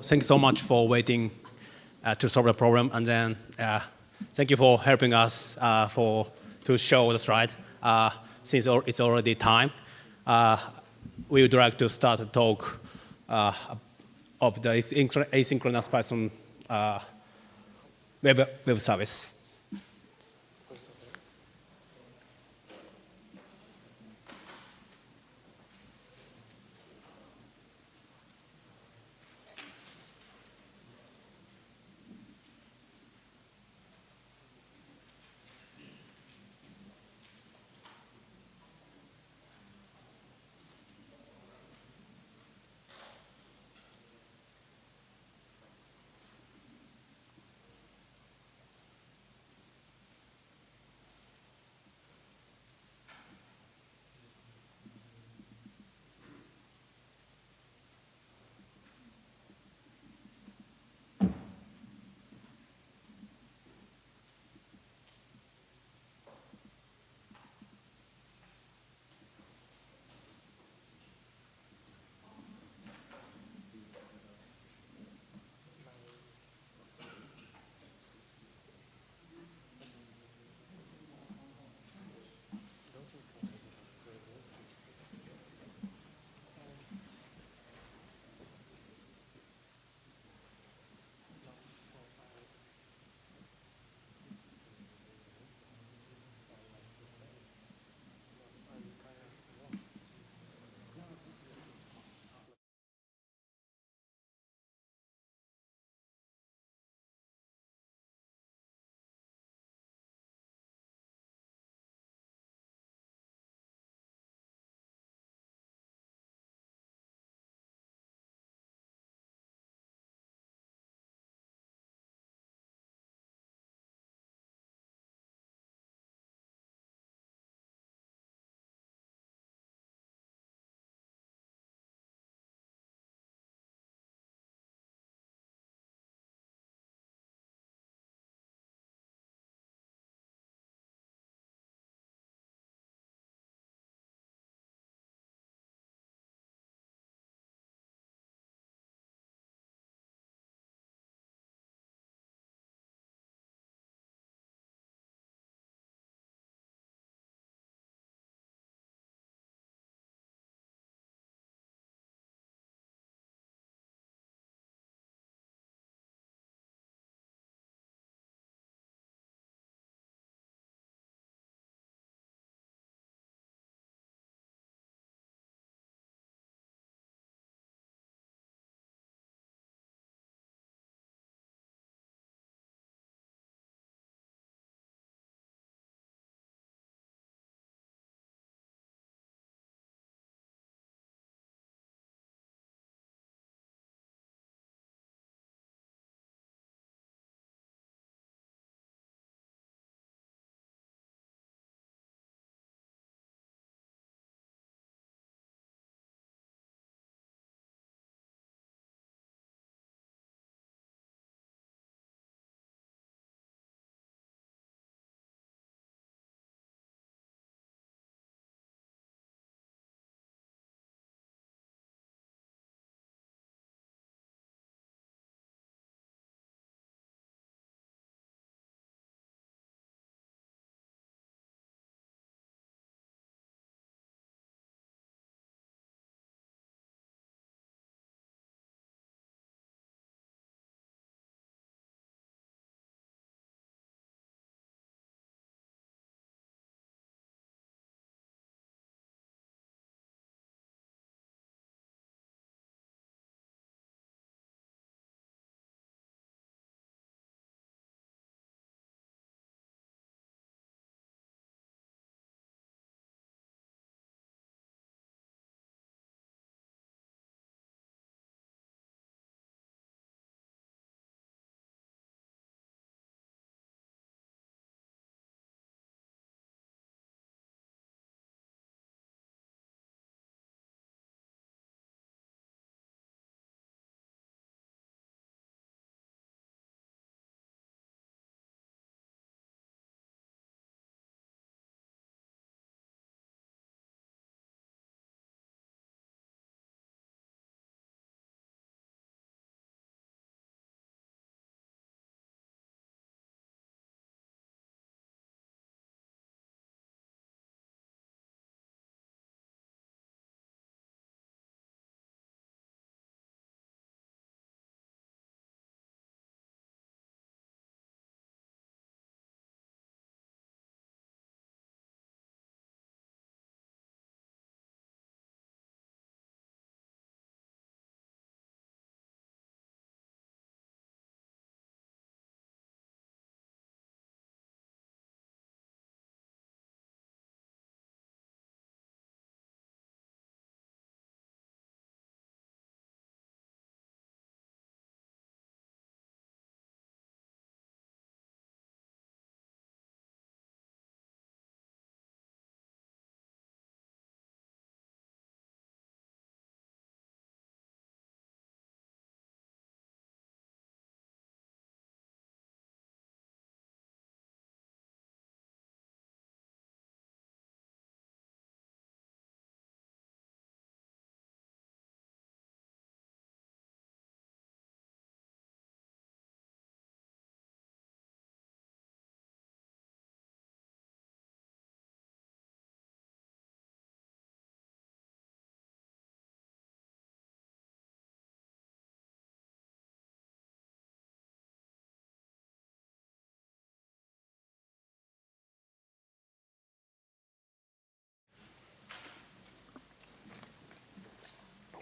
thank you so much for waiting to solve the problem, and then thank you for helping us to show the slide. Since it's already time, we would like to start a talk of the asynchronous Python web service.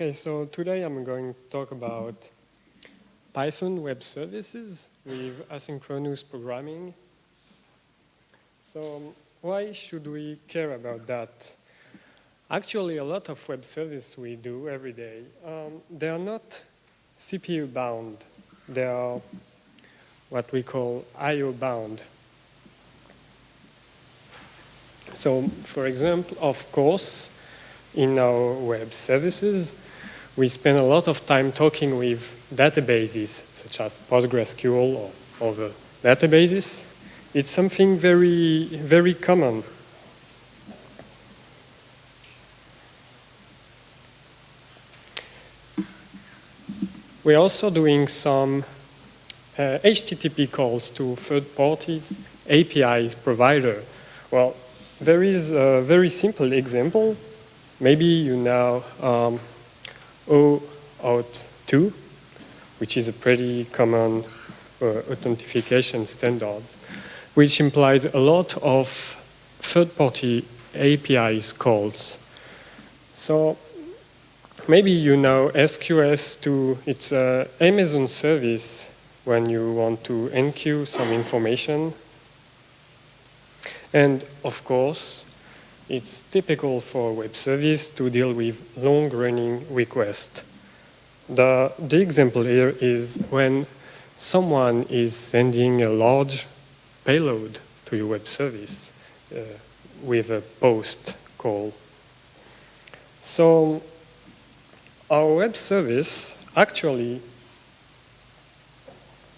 Okay, so today I'm going to talk about Python web services with asynchronous programming. So why should we care about that? Actually, a lot of web services we do every day, they are not CPU bound. They are what we call IO bound. So, for example, of course, in our web services, we spend a lot of time talking with databases, such as PostgreSQL or other databases. It's something very, very common. We're also doing some HTTP calls to third parties, APIs provider. Well, there is a very simple example. Maybe you know OAuth 2, which is a pretty common authentication standard, which implies a lot of third-party APIs calls. So maybe you know SQS2, it's an Amazon service when you want to enqueue some information. And of course, it's typical for a web service to deal with long-running requests. The example here is when someone is sending a large payload to your web service with a post call. So our web service, actually,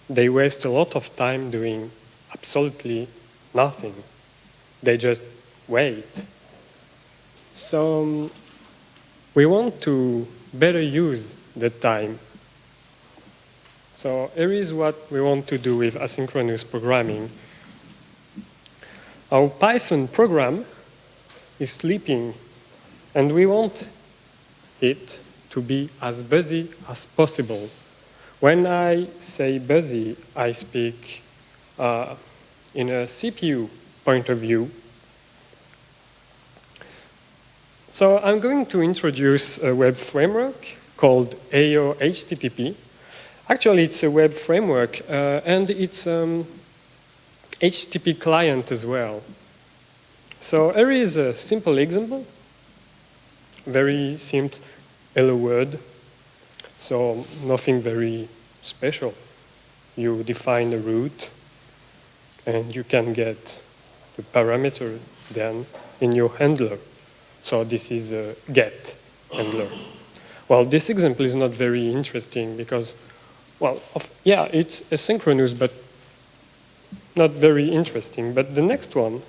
they waste a lot of time doing absolutely nothing. They just wait. So we want to better use the time. So here is what we want to do with asynchronous programming. Our Python program is sleeping, and we want it to be as busy as possible. When I say busy, I speak in a CPU point of view. So I'm going to introduce a web framework called AO HTTP. Actually, it's a web framework, and it's HTTP client as well. So here is a simple example, very simple hello world. So nothing very special. You define a route, and you can get the parameter then in your handler. So this is a get handler. Well, this example is not very interesting because, well, yeah, it's asynchronous, but not very interesting. But the next one,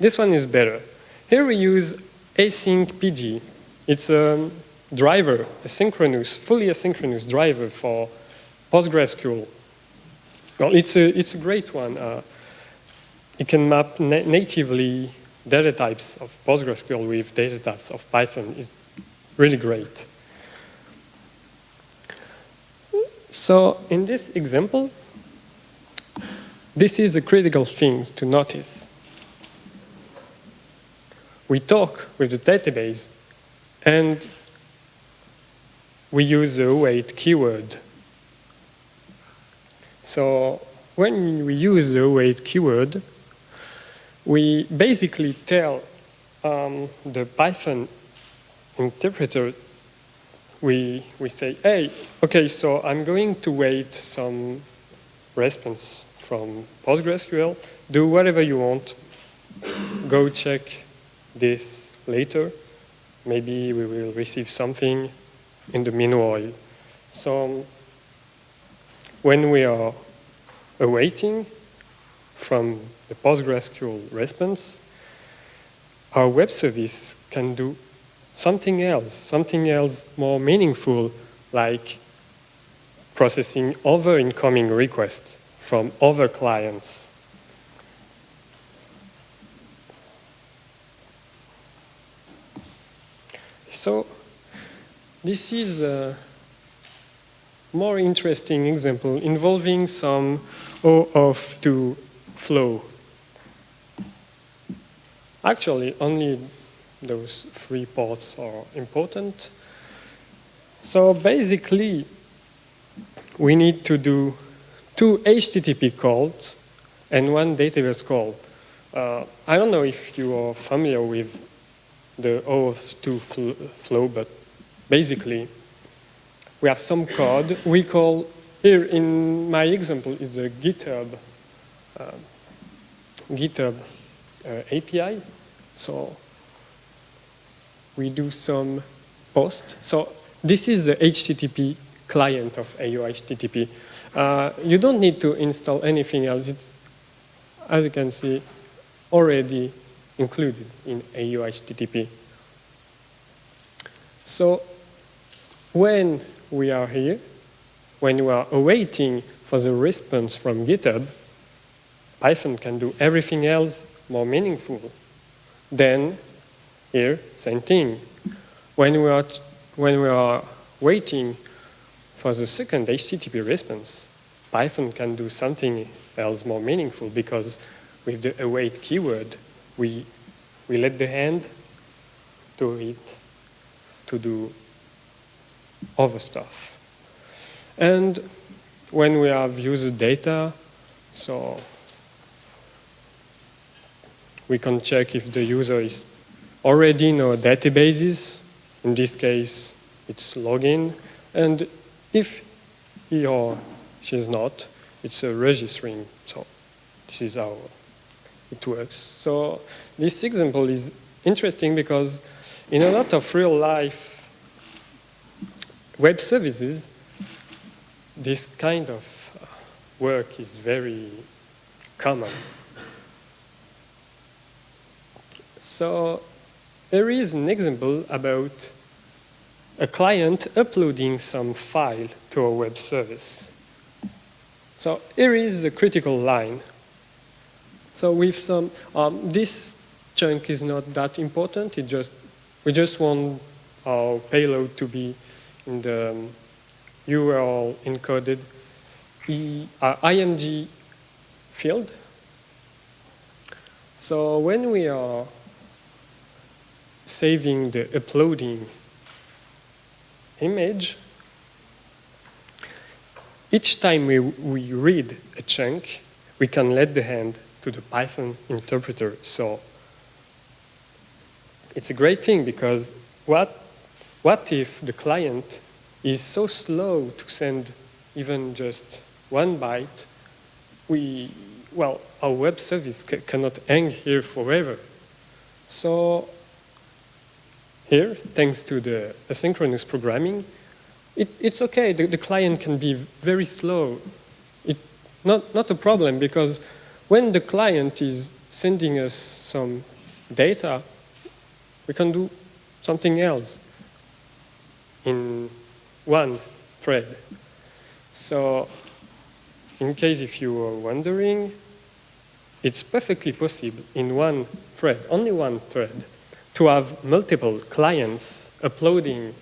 this one is better. Here we use async PG. It's a driver, fully asynchronous driver for PostgreSQL. Well, it's a great one. It can map natively data types of PostgreSQL with data types of Python. Is really great. So in this example, this is a critical thing to notice. We talk with the database, and we use the await keyword. So when we use the await keyword, we basically tell the Python interpreter, we say, hey, okay, so I'm going to wait some response from PostgreSQL. Do whatever you want. Go check this later. Maybe we will receive something in the meanwhile. So when we are awaiting from the PostgreSQL response, our web service can do something else more meaningful, like processing other incoming requests from other clients. So this is a more interesting example involving some OAuth 2 flow. Actually, only those three parts are important. So basically, we need to do 2 HTTP calls and 1 database call. I don't know if you are familiar with the OAuth2 flow, but basically, we have some code. We call, here in my example, is a GitHub API. So we do some post. So this is the HTTP client of AO-HTTP. You don't need to install anything else. It's, as you can see, already included in AO-HTTP. So when we are here, when we are awaiting for the response from GitHub, Python can do everything else more meaningful. Then here, same thing. When we are waiting for the second HTTP response, Python can do something else more meaningful because with the await keyword, we let the hand do it to do other stuff. And when we have user data, so we can check if the user is already in our databases. In this case, it's login. And if he or she is not, it's a registering. So this is how it works. So this example is interesting because in a lot of real life web services, this kind of work is very common. So here is an example about a client uploading some file to a web service. So here is the critical line. So with some, this chunk is not that important. We just want our payload to be in the URL encoded IMG field. So when we are saving the uploading image, each time we read a chunk, we can let the hand to the Python interpreter. So it's a great thing because what if the client is so slow to send even just 1 byte? Our web service cannot hang here forever. So here, thanks to the asynchronous programming, it's okay. The client can be very slow. Not a problem, because when the client is sending us some data, we can do something else in 1 thread. So in case if you were wondering, it's perfectly possible in 1 thread, only 1 thread, to have multiple clients uploading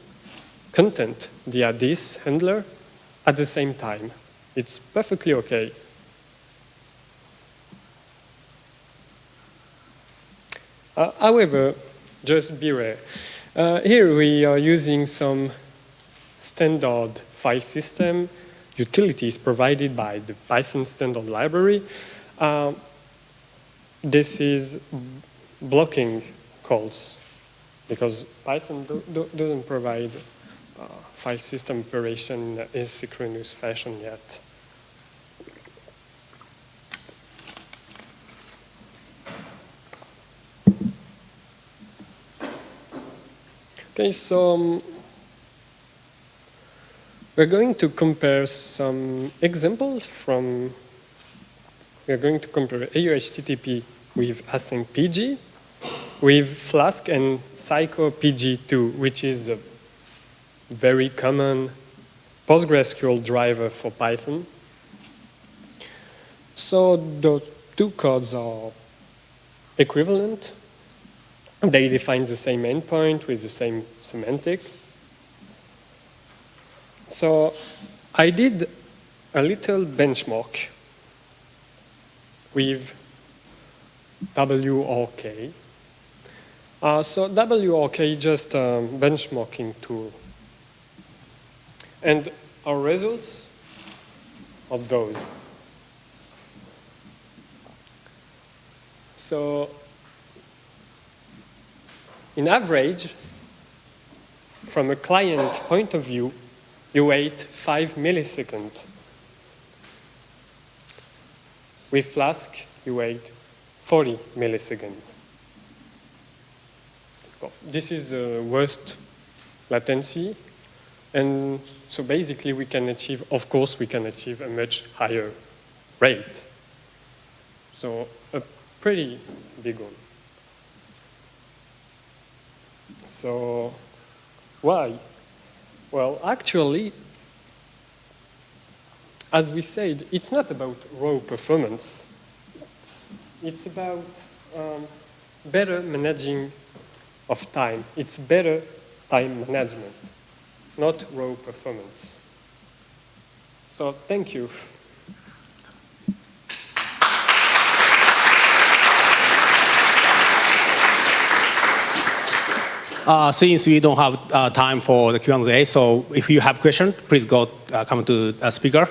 content via this handler at the same time. It's perfectly okay. However, just beware. Here we are using some standard file system utilities provided by the Python standard library. This is blocking calls because Python doesn't provide file system operation in asynchronous fashion yet. Okay, so we're going to compare some examples from, we're going to compare AO-HTTP with async PG, with Flask and Psycho PG2, which is a very common PostgreSQL driver for Python. So the 2 codes are equivalent. They define the same endpoint with the same semantic. So I did a little benchmark with WRK. So WRK is just a benchmarking tool. And our results are those. So, in average, from a client point of view, you wait 5 milliseconds. With Flask, you wait 40 milliseconds. This is the worst latency. And so basically we can achieve, of course, we can achieve a much higher rate. So a pretty big one. So why? Well, actually, as we said, it's not about raw performance. It's about better managing of time. It's better time management, not raw performance. So thank you. Since we don't have time for the Q&A, so if you have questions, please go come to a speaker.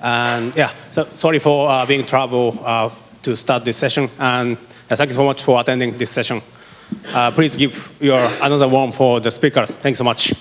And yeah, so sorry for being trouble to start this session. And thank you so much for attending this session. Please give your another one for the speakers. Thanks so much.